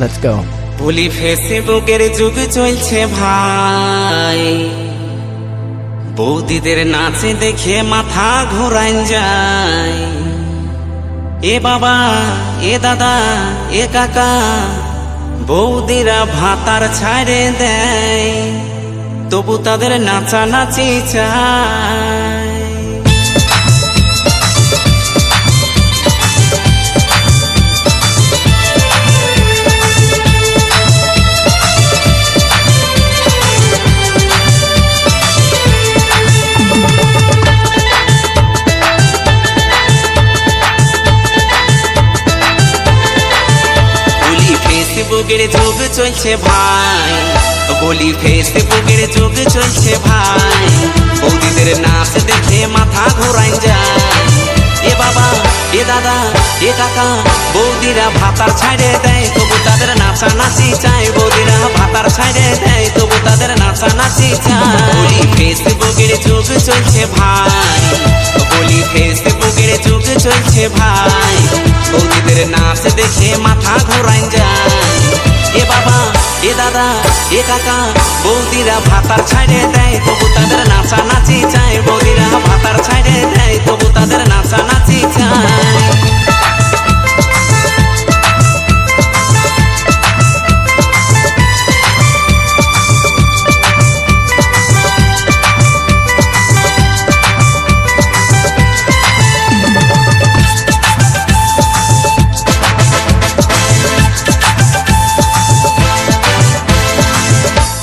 Let's go. বলি ফেসবুকের যুগ চলছে ভাই, বৌদিদের নাচে দেখে মাথা ঘোরান যায়। এ বাবা, এ দাদা, এ কাকা, বৌদিরা ভাতার ছাড়ে দেয়, তবু তাদের নাচানাচি চায়। ফেসবুকের যুগ চলছে ভাই, বলি ফেসবুকের যুগ চলছে ভাই, বৌদিদের নাচ দেখে মাথা ঘোরান যায়। এ বাবা, এ দাদা, এ কাকা, বৌদিরা ভাতার ছাড়ে দেয়, তবু তাদের নাচানাচি চায়। বৌদিরা ভাতার ছাড়ে দেয়, তবু তাদের নাচানাচি চায়। বলি ফেসবুকের যুগ চলছে ভাই, বলি ফেসবুকের যুগ চলছে ভাই, বৌদিদের নাচ দেখে মাথা ঘোরান যায়। এ বাবা, এ দাদা, এ কাকা, বৌদিরা ভাতার ছাড়ে দেয়, তবু তাদের নাচানাচি চায়। বৌদিরা ভাতার ছাড়ে দেয়, তবু তাদের নাচানাচি চায়।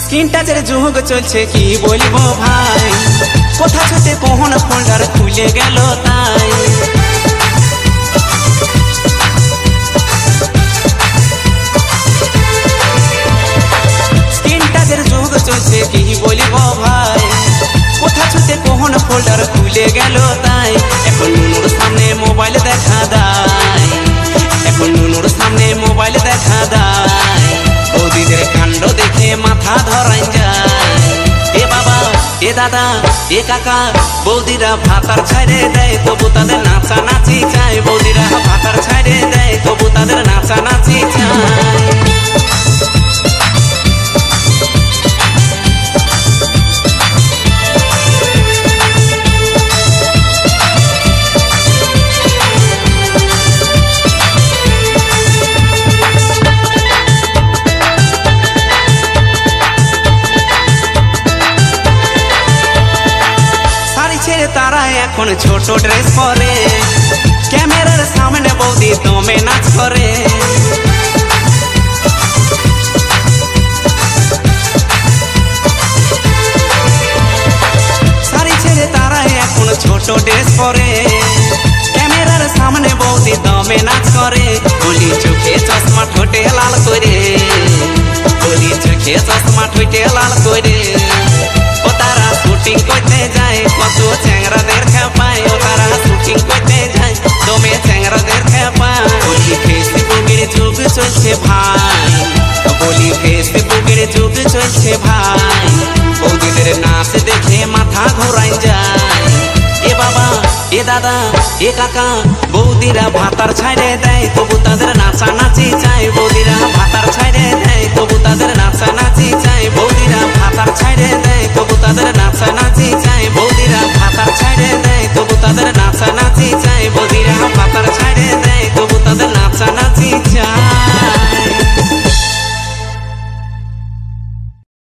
স্ক্রিন টাচের যুগ চলছে কি বলবো ভাই, কোথা ছুটে কোন ফোল্ডার খুলে গেল তাই। স্ক্রিন টাচের যুগ চলছে কি বলবো ভাই, কোথা ছুটে কোন ফোল্ডার খুলে গেল তাই। এখন নুনুর সামনে মোবাইল দেখা দেয়, এখন নুনুর সামনে মোবাইল দেখা দেয়, বৌদিদের কাণ্ড দেখে মাথা ধরান যায়। এ বাবা, এ দাদা, এ কাকা, বৌদিরা ভাতার ছাড়ে দেয়, তবু তাদের নাচানাচি চায়। বৌদিরা ভাতার ছাড়ে দেয়, তবু তাদের নাচানাচি চায়। তারা এখন ছোট ড্রেস পরে, ক্যামেরার সামনে বৌদি দমে নাচ করে। শাড়ি ছেড়ে তারা এখন ছোট ড্রেস পরে, ক্যামেরার সামনে বৌদি দমে নাচ করে। বলি চোখে চশমা ঠোঁটে লাল করে, বলি চোখে চশমা ঠোঁটে লাল করে। ও তারা শুটিং করতে যায়, কত চ্যাংরাদের খেপায়। ও তারা শুটিং করতে যায়, দমে চ্যাংরাদের খেপায়। বলি ফেসবুকের যুগ চলছে ভাই, বলি ফেসবুকের যুগ চলছে ভাই, বৌদিদের নাচ দেখে মাথা ঘোরান যায়। এ বাবা, এ দাদা, এ কাকা, বৌদিরা ভাতার ছাড়ে দেয়, তবু তাদের নাচানাচি চায়। বৌদিরা